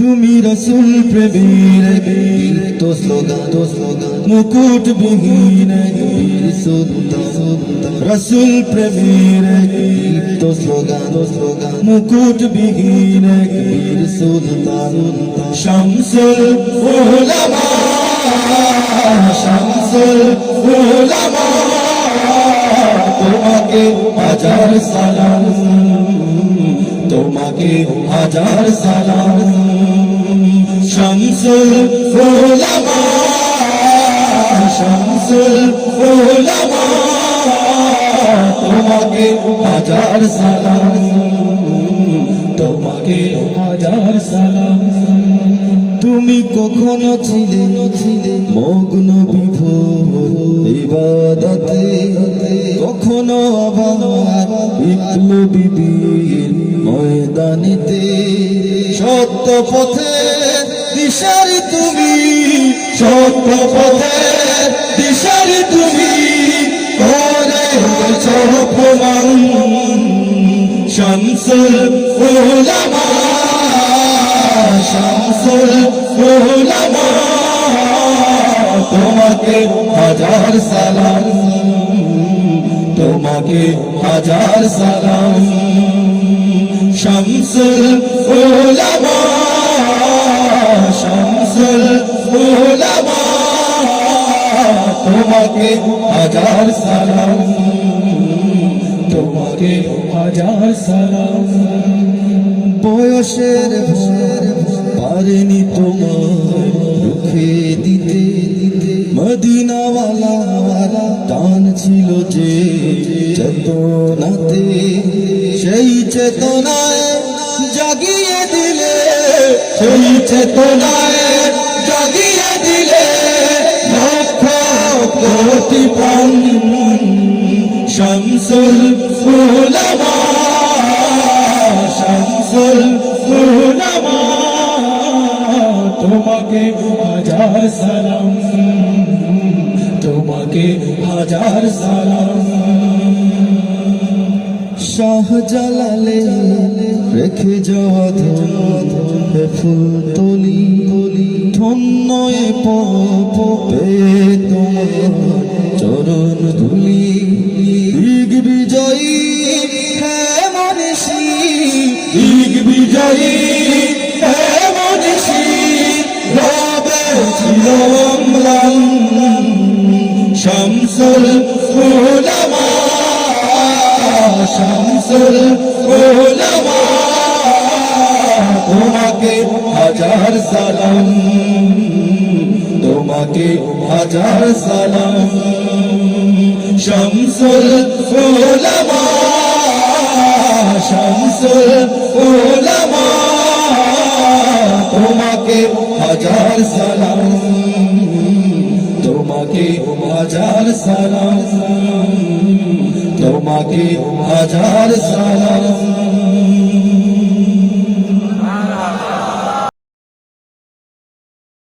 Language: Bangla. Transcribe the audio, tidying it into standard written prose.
তুমি রসুল প্রেমের তো স্লোগান মুকুট বিহীন বীর সুলতান রসুল প্রেমের তো স্লোগান মুকুট বিহীন বীর সুলতান শামসুল উলামা শামসুল উলামা তোমাকে হাজার সালাম তোমাকে হাজার সালাম শামসুল উলামা শামসুল উলামা তোমাকে হাজার সালাম তোমাকে হাজার সালাম তুমি কখনো ছিলে মগ্ন বিভোর ইবাদতে কখনো আবার বিপ্লবীদের ময়দানেতে সত্য পথে দিশারি তুমি সত্য পথে দিশারি তুমি করেছ প্রমাণ শামসুল উলামা শামসুল উলামা তোমাকে হাজার সালাম তোমাকে হাজার সালাম শামসুল উলামা শামসুল উলামা তোমাকে হাজার সালাম তোমাকে হাজার সালাম বয়সের ভর পারেনি তোমার রুখে দিতে মদিনাওয়ালা টান ছিল যে চেতনাতে সেই চেতনায় জাগিয়ে দিলে সেই চেতনায় জাগিয়ে দিলে লক্ষ কোটি প্রাণ শামসুল উলামা শামসুল উলামা তোমাকে হাজার সালাম তোমাকে হাজার সালাম শাহজালালে রেখে যাওয়া ফুল তলি ধন্য এ পেয়ে তোমার চরণ ধুলি দিগ বিজয়ী হ্যাঁ মনীষী দিগ বিজয়ী হ্যাঁ মনীষী রবে ছিল অম্লান শামসুল উলামা শামসুল উলামা তোমাকে হাজার সালাম তোমাকে হাজার সালাম শামসুল উলামা শামসুল উলামা তোমাকে হাজার সালাম তোমাকে হাজার সালাম তোমাকে হাজার সালাম